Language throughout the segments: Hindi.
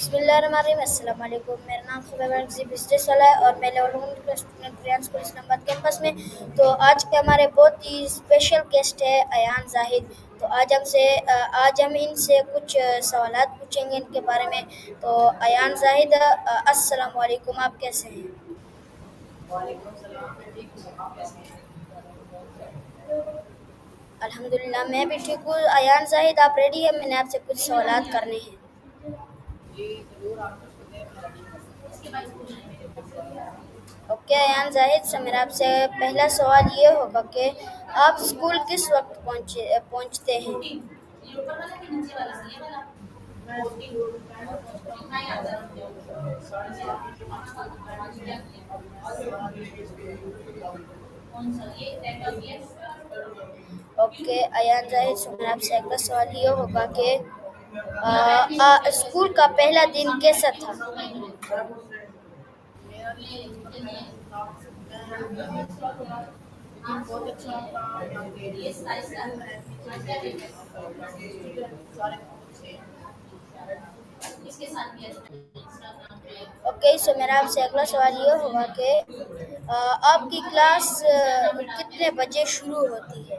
बिस्मिल्लाहिर्रहमानिर्रहीम। अस्सलाम वालेकुम। मेरा नाम सुबैर बिजनेस वाला है और मैं लेवल 1 का student Riyan school Islamabad campus में। तो आज के हमारे बहुत ही स्पेशल गेस्ट है अयान जाहिद। तो आज हम इनसे कुछ सवालात पूछेंगे इनके बारे में। तो अयान जाहिद, अस्सलाम वालेकुम, आप कैसे हैं? वालेकुम सलाम। मैं ठीक हूँ, आप कैसे हैं? अल्हम्दुलिल्लाह, मैं भी ठीक हूँ। अयान जाहिद, आप रेडी हैं? मैंने आपसे कुछ सवालात करने हैं। जी ज़रूर, आप पूछते हैं, मैं रेडी हूँ। ओके अयान जाहिद, से मेरा आपसे पहला सवाल ये होगा कि आप स्कूल किस वक्त पहुंचते हैं? मैं स्कूल टाइम पहुँचता हूँ लगभग 7:30 बजे मेरा स्कूल टाइम होता है और मैं 7 बजे स्कूल में पहुँचता हूँ। ओके अयान जाहिद, से मेरा आपसे अगला सवाल ये होगा कि स्कूल का पहला दिन कैसा था? मेरा जो स्कूल का पहला दिन था, दिन बहुत अच्छा था। यहाँ पे जो स्कूल है, टीचर्स हैं और स्टूडेंट सारे बहुत अच्छे हैं। ओके, सो मेरा आपसे अगला सवाल ये होगा कि आपकी क्लास कितने बजे शुरू होती है?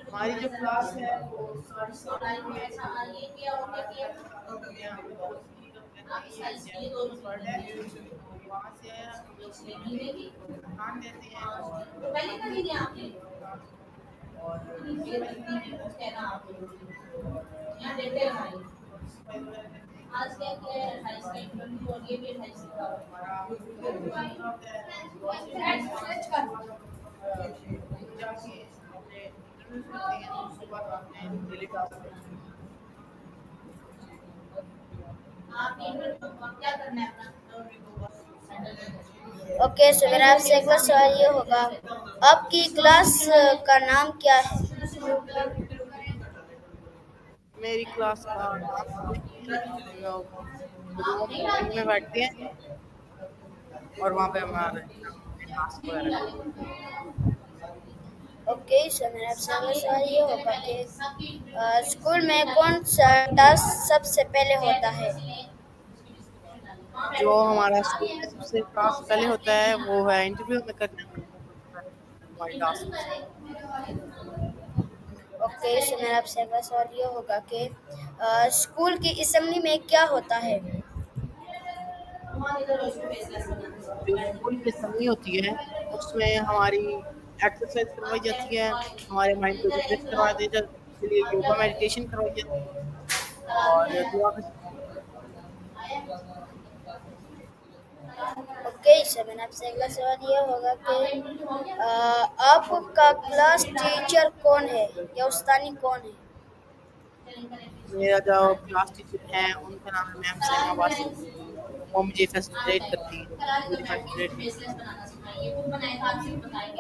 हमारी जो क्लास है वो 7:30 बजे हमारा टाइम स्टार्ट होती है। हम लोग उसकी जो कहते हैं ये जैपनीज वर्ड है, तो वहाँ से हम लोग यहाँ पे इम्तहान देते हैं और आगे बढ़ते हैं इम्तहान और एक बजे तक हम रेस्ट करते हैं और एक्सरसाइज वगैरह करते हैं, क्योंकि वहाँ पे उसके बाद हमारा ग्रेजुएशन पूरा होता है। वहाँ से फिर उसके बाद हम जाके अपने इंटरव्यूज करते हैं, फिर उसके बाद अपने डेली टास्क करते हैं। ओके, सो मेरा आपसे अगला सवाल ये होगा, आपकी क्लास का नाम क्या है? मेरी क्लास का नाम कुछ नहीं है, हम लोग रूम विंग में बैठते हैं और वहाँ पे हमारे अपने टास्क वगैरह करते हैं। ओके, सो मेरा आपसे अगला सवाल ये होगा कि स्कूल में कौन सा टास्क सबसे पहले होता है? जो हमारा स्कूल में सबसे टास्क पहले होता है वो है इंटरव्यू में करना, हमारे टास्क में। ओके, सो मेरा आपसे अगला सवाल ये होगा कि स्कूल की असेंबली में क्या होता है? जो स्कूल की असेंबली होती है उसमें हमारी एक्सरसाइज करवाई जाती है, हमारे माइंड को रिफ्रेश करवा दिया जाता है, इसके लिए योगा मेडिटेशन करवाई जाती है और दुआ का ओके, सो मैंने आपसे अगला सवाल ये होगा कि आपका क्लास टीचर कौन है या उस्तानी कौन है? मेरा जो क्लास टीचर है उनका नाम है मैम सैमा वासिफ। वो मुझे फैसिलिटेट करती है, मुझे फैसिलिटेट करती है।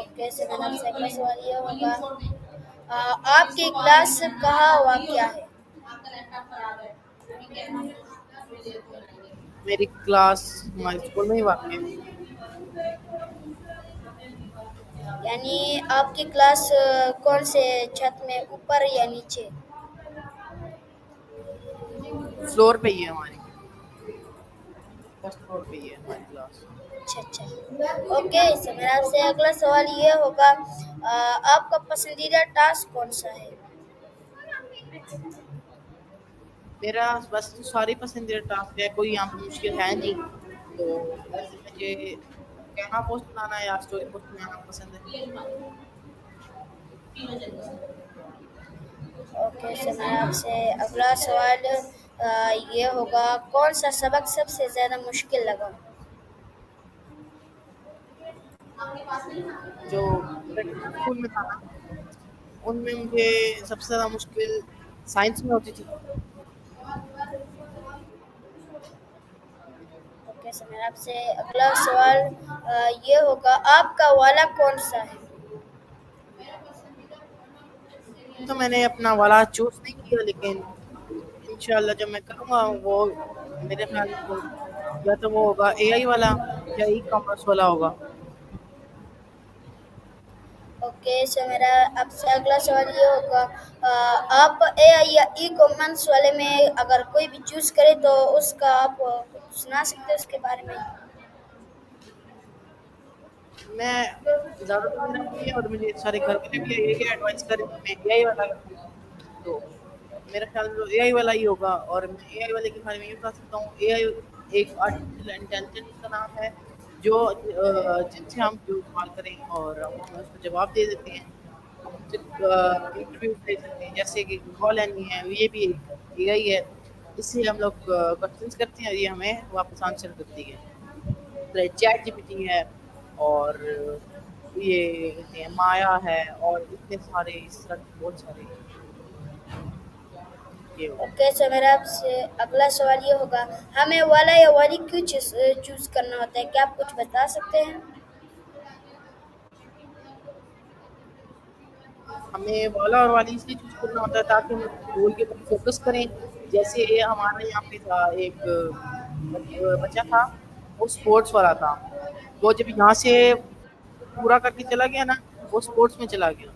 ओके, सो मैंने आपसे अगला सवाल ये होगा, आपकी क्लास कहाँ वाक़या है? मेरी क्लास हमारे स्कूल में ही वाक़ है। यानी आपकी क्लास कौन से छत में, ऊपर या नीचे? फ्लोर पे ही है हमारी, फर्स्ट फ्लोर पे ही है हमारी क्लास। अच्छा अच्छा। ओके, सो मेरा आपसे अगला सवाल ये होगा, आपका पसंदीदा टास्क कौन सा है? मेरा बस सारी पसंदीदा टास्क है, कोई यहाँ पे मुश्किल है नहीं। तो वैसे मुझे कैमरा पोस्ट बनाना या स्टोरी पोस्ट बनाना पसंद है। ओके, सो मेरा आपसे अगला सवाल ये होगा, कौन सा सबक सबसे ज़्यादा मुश्किल लगा? जो प्रैक्टिकल स्कूल में था ना, उनमें मुझे सबसे ज़्यादा मुश्किल साइंस में होती थी। ओके, सो मेरा आपसे अगला सवाल ये होगा, आपका वाला कौन सा है? तो मैंने अपना वाला चूज नहीं किया, लेकिन इंशाल्लाह जब मैं करूँगा वो मेरे ख्याल में तो या तो वो होगा एआई वाला या ई कॉमर्स वाला होगा। ओके, सो मेरा आपसे अगला सवाल ये होगा, आप एआई या ई कॉमर्स वाले में अगर कोई भी चूज करे तो उसका आप कुछ सुना सकते हो उसके बारे में? मैं ज़्यादातर मेरा ये है और मुझे सारे घर वाले भी यही एडवाइस करें कि मैं एआई वाला करूँ। तो मेरा ख्याल तो एआई वाला ही होगा और मैं एआई वाले के बारे में ये बता सकता हूँ। एआई एक आर्टिफिशियल इंटेलिजेंस का नाम है जो जिनसे हम जो सवाल करें और हम उसको जवाब दे देते हैं। हम उनसे इंटरव्यू ले सकते हैं जैसे कि कॉल एनी है ये भी एक एआई है। इससे हम लोग क्वेश्चंस करते हैं और ये हमें वापस आंसर करती है। फिर चैट जीपीटी है और ये माया है और इतने सारे इस तरह के बहुत सारे ये हो। ओके, सो मेरा आपसे अगला सवाल ये होगा, हमें वाला या वाली क्यों चूज करना होता है? क्या आप कुछ बता सकते हैं? हमें वाला और वाली इसलिए चूज करना होता है ताकि हम गोल के ऊपर फोकस करें। जैसे हमारे यहाँ पे था एक बच्चा था, वो स्पोर्ट्स वाला था। वो जब यहाँ से पूरा करके चला गया ना, वो स्पोर्ट्स में चला गया।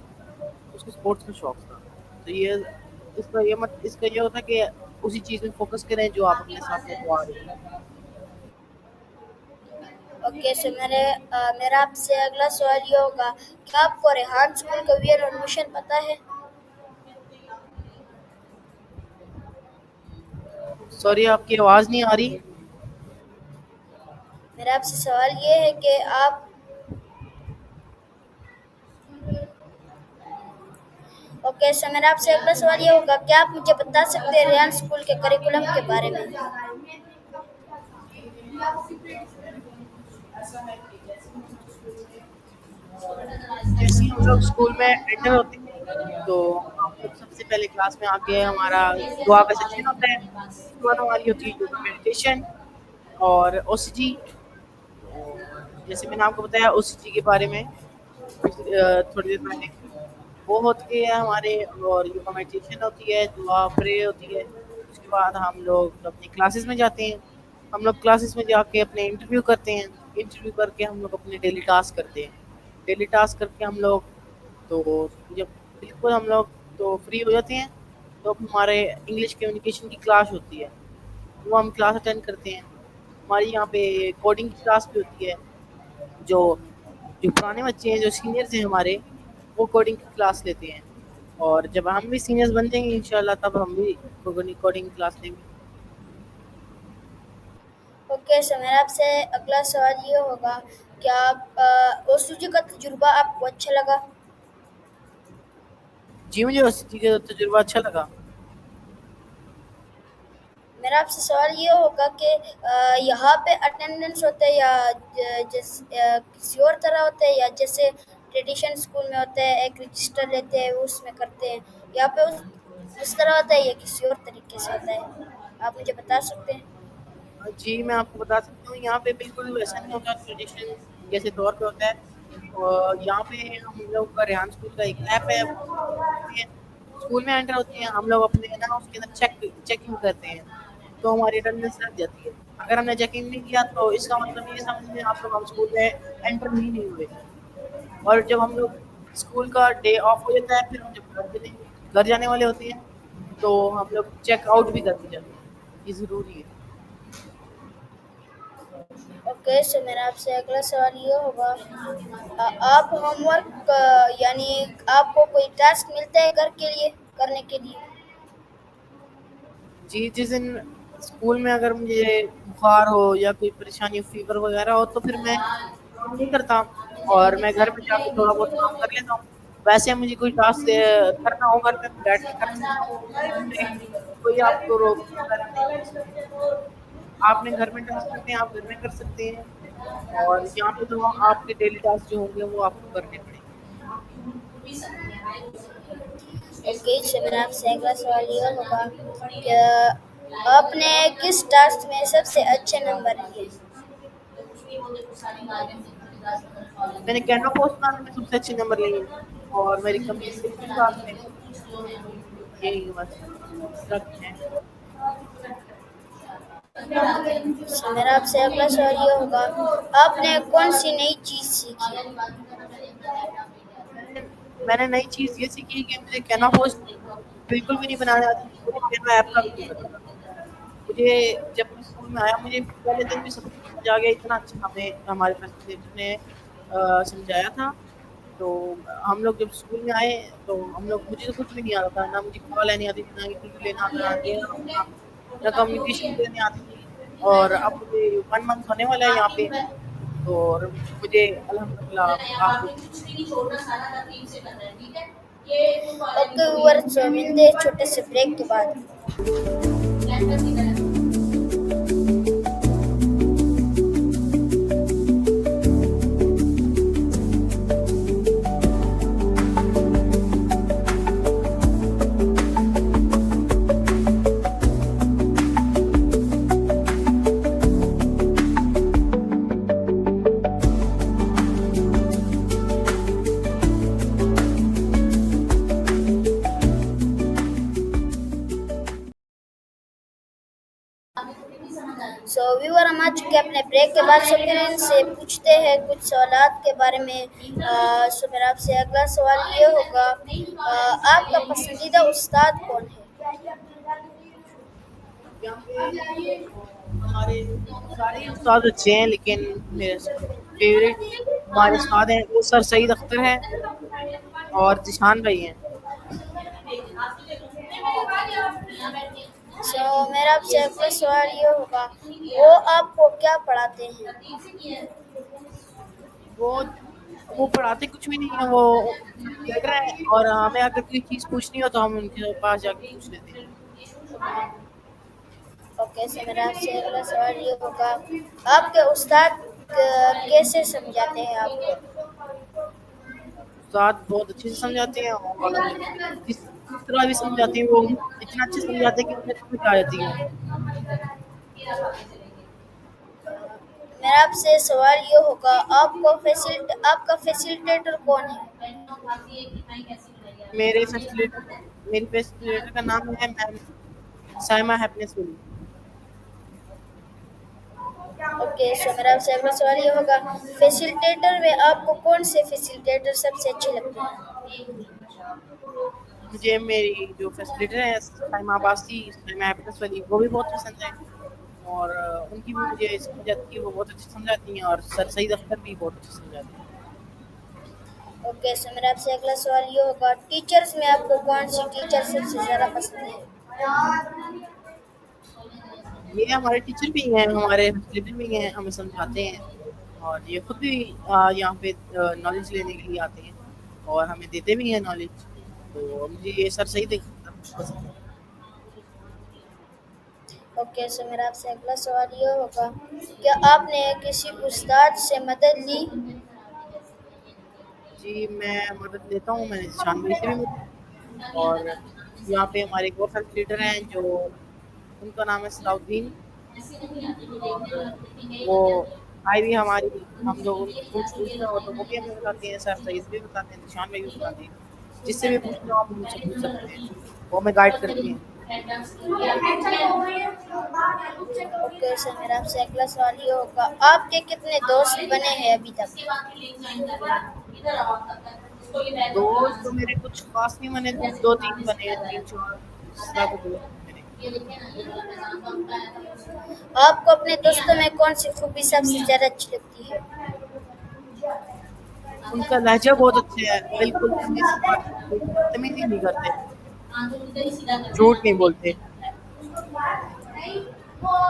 उसको स्पोर्ट्स में शौक था। तो ये इसका ये होता है कि उसी चीज़ में फोकस करें जो आप अपने सामने को आ रही है। ओके, सो मेरा आपसे अगला सवाल ये होगा, क्या आपको रेहान स्कूल का वियर और मिशन पता है? सॉरी आपकी आवाज़ नहीं आ रही। मेरा आपसे सवाल ये है कि आप ओके, सो मेरा आपसे अगला सवाल ये होगा, क्या आप मुझे बता सकते हैं रेहान स्कूल के करिकुलम के बारे में? जैसे ही हम लोग स्कूल में एंटर होते हैं तो हम लोग सबसे पहले क्लास में आके हमारा दुआ का सेक्शन होता है। उसके बाद हमारी होती है योगा मेडिटेशन और ओसीजी। जैसे मैंने आपको बताया ओसीजी के बारे में थोड़ी देर पहले, वो होती है हमारे। और योगा मेडिटेशन होती है, दुआ प्रे होती है। उसके बाद हम लोग अपनी क्लासेस में जाते हैं। हम लोग क्लासेस में जाके अपने इंटरव्यू करते हैं। इंटरव्यू करके हम लोग अपने डेली टास्क करते हैं। डेली टास्क करके हम लोग तो जब बिल्कुल हम लोग तो फ्री हो जाते हैं तो अब हमारे इंग्लिश कम्युनिकेशन की क्लास होती है। वो हम क्लास अटेंड करते हैं। हमारी यहाँ पे कोडिंग की क्लास भी होती है। जो जो पुराने बच्चे हैं जो सीनियर्स हैं हमारे, वो कोडिंग की क्लास लेते हैं। और जब हम भी सीनियर्स बन जाएंगे इंशाल्लाह तब हम भी कोडिंग क्लास लेंगे। ओके, सो मेरा आपसे अगला सवाल ये होगा, क्या आप ओसूजी का तजुर्बा आपको अच्छा लगा? जी मुझे उस चीज़ का तजुर्बा अच्छा लगा। मेरा आपसे सवाल ये होगा कि यहाँ पे अटेंडेंस होता है या किसी और तरह होता है, या जैसे ट्रेडिशन स्कूल में होता है एक रजिस्टर लेते हैं वो उसमें करते हैं, यहाँ पे उस तरह होता है या किसी और तरीके से होता है? आप मुझे बता सकते हैं? जी मैं आपको बता सकती हूँ यहाँ पे बिल्कुल वैसा नहीं होता ट्रेडिशन जैसे तौर पे होता है। और यहाँ पे हम लोग का रेहान स्कूल का एक ऐप है, वो करते हैं। स्कूल में एंटर होते हैं हम लोग अपने ना उसके अंदर चेकिंग करते हैं। तो हमारी अटेंडेंस लग जाती है। अगर हमने चेकिंग नहीं किया तो इसका मतलब ये समझ लें आप लोग हम स्कूल में एंटर ही नहीं हुए। और जब हम लोग स्कूल का डे ऑफ हो जाता है फिर हम जब घर जाने वाले होते हैं तो हम लोग चेक आउट भी करके जाते हैं। ये ज़रूरी है। ओके, सो मेरा आपसे अगला सवाल ये होगा, आप होमवर्क यानी आपको कोई टास्क मिलता है घर के लिए करने के लिए? जी, जिस दिन स्कूल में अगर मुझे बुखार हो या कोई परेशानी फ़ीवर वगैरह हो तो फिर मैं काम नहीं करता और मैं घर पे जाके थोड़ा बहुत काम कर लेता हूँ। वैसे मुझे कोई टास्क करना हो घर पे बैठ के कर सकता हूँ। उसमें कोई आपको रोकने वाला नहीं है इसमें। आपने घर में टास्क करने हैं, आप घर में कर सकते हैं। और यहाँ पे तो आपके डेली टास्क जो होंगे वो आपको करने पड़ेंगे। ओके, सो मेरा आपसे अगला सवाल ये होगा, क्या आपने किस टास्क में सबसे अच्छे नंबर लिए? मैंने कैनवा पोस्ट बनाने में सबसे अच्छे नंबर लिए हैं और मेरी कम्युनिकेशन क्लास में यही बस इतना कुछ है। सो मेरा आपसे अगला सवाल ये होगा, आपने कौन सी नई चीज़ सीखी? मैंने नई चीज़ ये सीखी कि मुझे कैनवा पोस्ट बिल्कुल भी नहीं बनाने आती थी, मुझे कैनवा ऐप का भी नहीं पता था। मुझे जब मैं स्कूल में आया मुझे पहले दिन भी सब कुछ समझ आ गया, इतना अच्छा हमें हमारे फैसिलिटेटर ने समझाया था। तो हम लोग जब स्कूल में आए तो हम लोग मुझे तो कुछ भी नहीं आता था, ना मुझे कॉल लेनी आती थी, ना इंटरव्यू लेना आता था, ना कम्युनिकेशन देनी आती थी। और अब मुझे 1 मंथ होने वाला है यहाँ पे, तो और मुझे अल्हम्दुलिल्लाह काफ़ी ओके व्यूअर्स, मिलते हैं छोटे से ब्रेक के बाद। सो व्यूअर, हम आ चुके हैं अपने ब्रेक के बाद। सो फिर इनसे पूछते हैं कुछ सवालात के बारे में। सो मेरा आपसे अगला सवाल ये होगा, आपका पसंदीदा उस्ताद कौन है? यहाँ पे हमारे सारे ही उस्ताद अच्छे हैं, लेकिन मेरे फेवरेट हमारे उस्ताद हैं वो सर सईद अख्तर हैं और जिशान भाई हैं। सो मेरा आपसे अगला सवाल ये होगा, वो आपको क्या पढ़ाते हैं? वो वो पढ़ाते कुछ भी नहीं है, वो लेटर है और हमें अगर कोई चीज़ पूछनी हो तो हम उनके पास जाके पूछ लेते हैं। ओके, सो मेरा आपसे अगला सवाल ये होगा, आपके उस्ताद कैसे समझाते हैं आपको? उस्ताद बहुत अच्छे से समझाते हैं और जिस तरह भी समझाते हैं वो इतना अच्छे से समझाते हैं कि हमें समझ आ जाती है। मेरा आपसे सवाल ये होगा, आपका फैसिलिटेटर कौन है? मेरे फैसिलिटेटर मेरी फैसिलिटेटर का नाम है मैम साइमा हैप्पीनेस वली। ओके, सो मेरा आपसे अगला सवाल ये होगा, फैसिलिटेटर में आपको कौन से फैसिलिटेटर सबसे अच्छे लगते हैं? मुझे मेरी जो फैसिलिटेटर है साइमा अब्बासी, साइमा हैप्पीनेस वली, वो भी बहुत पसंद है और उनकी भी मुझे समझ आती है, वो बहुत अच्छे समझाती हैं और सर सईद अख्तर भी बहुत अच्छे समझाते हैं। ओके, सो मेरा आपसे अगला सवाल ये होगा, टीचर्स में आपको कौन सी टीचर सबसे ज़्यादा पसंद है? ये हमारे टीचर भी हैं, हमारे फैसिलिटेटर भी हैं, हमें समझाते हैं और ये खुद भी यहाँ पे नॉलेज लेने के लिए आते हैं और हमें देते भी हैं नॉलेज। तो मुझे ये सर सईद अख्तर पसंद है। ओके, सो मेरा आपसे अगला सवाल ये होगा, क्या आपने किसी उस्ताद से मदद ली? जी, मैं मदद लेता हूँ, मैंने जिशान भाई से भी मदद ली और यहाँ पे हमारे एक और फैसिलिटेटर हैं जो उनका नाम है सलाउद्दीन और वो भाई भी हमारी हम लोग उनको कुछ पूछना हो तो वो भी हमें बताते हैं, सर सईद भी बताते हैं, निशान भाई भी बताते हैं। जिससे भी पूछना हो आप उनसे पूछ सकते हैं, वो हमें गाइड करते हैं। ओके, सो मेरा आपसे अगला सवाल ये होगा, आपके कितने दोस्त बने हैं अभी तक? दोस्त तो मेरे कुछ खास नहीं बने, 2-3 बने हैं, 3-4 ज़्यादा दोस्त नहीं बने। आपको अपने दोस्तों में कौन सी खूबी सबसे ज़्यादा अच्छी लगती है? उनका लहज़ा बहुत अच्छा है, बिल्कुल तमीज़ से बात करते हैं, बदतमीज़ी नहीं करते, झूठ नहीं बोलते।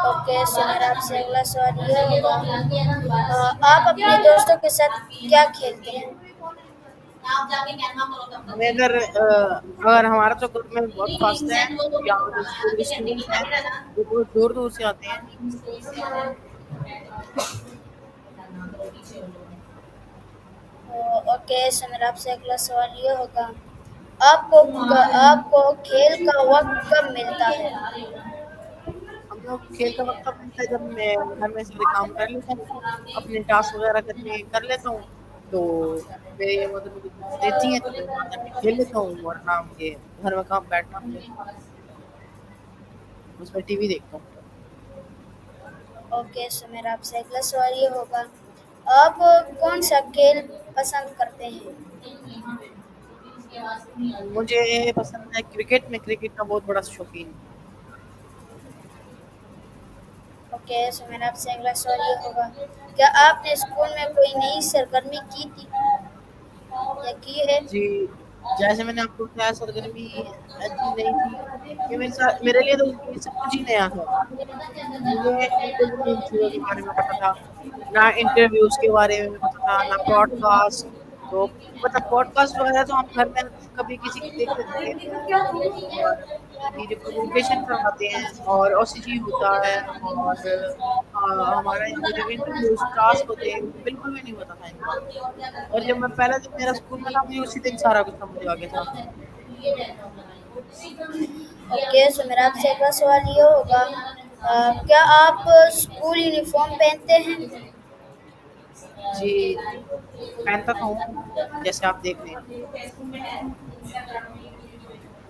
ओके, सो मेरा आपसे अगला सवाल ये होगा, आप अपने दोस्तों के साथ क्या खेलते हैं? हमें अगर हमारा तो ग्रुप में बहुत फासला है या जो स्टूडेंट्स हैं वो बहुत दूर-दूर से आते हैं। ओके, सो मेरा आपसे अगला सवाल ये होगा, आपको आपको खेल का वक्त कब मिलता है? हम लोग खेल का वक़्त कब मिलता है जब मैं घर में सारे काम कर लेता हूँ, अपने टास्क वग़ैरह करने कर लेता हूँ, तो मेरी मदर मुझे देती हैं तो मैं वहाँ जाके खेल लेता हूँ वरना मुझे घर में काम बैठना पड़ता है, उसमें टीवी देखता हूँ। ओके, सो मेरा आपसे अगला सवाल ये होगा, आप कौन सा खेल पसंद करते हैं? मुझे पसंद है क्रिकेट, मैं क्रिकेट का बहुत बड़ा शौकीन हूँ। ओके, सो मेरा आपसे अगला सवाल ये होगा, क्या आपने स्कूल में कोई नई सरगर्मी की थी या की है? जी, जैसे मैंने आपको बताया सरगर्मी ऐसी नहीं थी, ये मेरे लिए तो ये सब कुछ ही नया था। मुझे बिल्कुल भी इन चीज़ों के बारे में पता था, ना इंटरव्यूज़ के बारे में पता था, ना पॉडकास्ट। तो मतलब पॉडकास्ट वगैरह तो हम घर में कभी किसी की देख लेते थे। और ये जो कम्युनिकेशन करवाते हैं और ओसीजी होता है और हमारा इनका जो इंटरव्यूज़ टास्क होते हैं, मुझे बिल्कुल भी नहीं पता था इनका। और जब मैं पहला दिन मेरा स्कूल में था, मुझे उसी दिन सारा कुछ समझ आ गया था। ओके, सो मेरा आपसे अगला सवाल ये होगा, क्या आप स्कूल यूनिफॉर्म पहनते हैं? जी, पहनता तो हूँ, जैसे आप देख रहे हैं।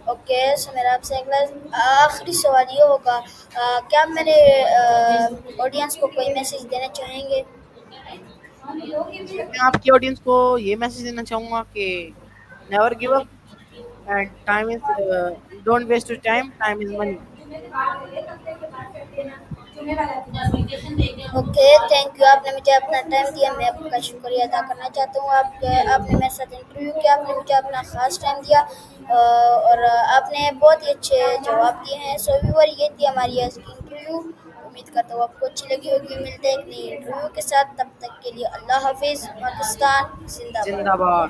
ओके, सो मेरा आपसे अगला आखिरी सवाल ये होगा, क्या आप मेरे ऑडियंस को कोई मैसेज देना चाहेंगे? जी, मैं आपकी ऑडियंस को ये मैसेज देना चाहूँगा कि never give up and time is don't waste your time, time is money. Okay, thank you, आपने मुझे अपना टाइम दिया, मैं आपका शुक्रिया अदा करना चाहता हूँ। आपने मेरे साथ इंटरव्यू किया, आपने मुझे अपना ख़ास टाइम दिया, और आपने बहुत ही अच्छे जवाब दिए हैं। सो व्यूअर, ये थी हमारी आज की इंटरव्यू। उम्मीद करता हूँ आपको अच्छी लगी होगी। मिलते हैं एक नई इंटरव्यू के साथ, तब तक के लिए अल्लाह हाफिज़। पाकिस्तान जिंदाबाद। जिंदाबाद।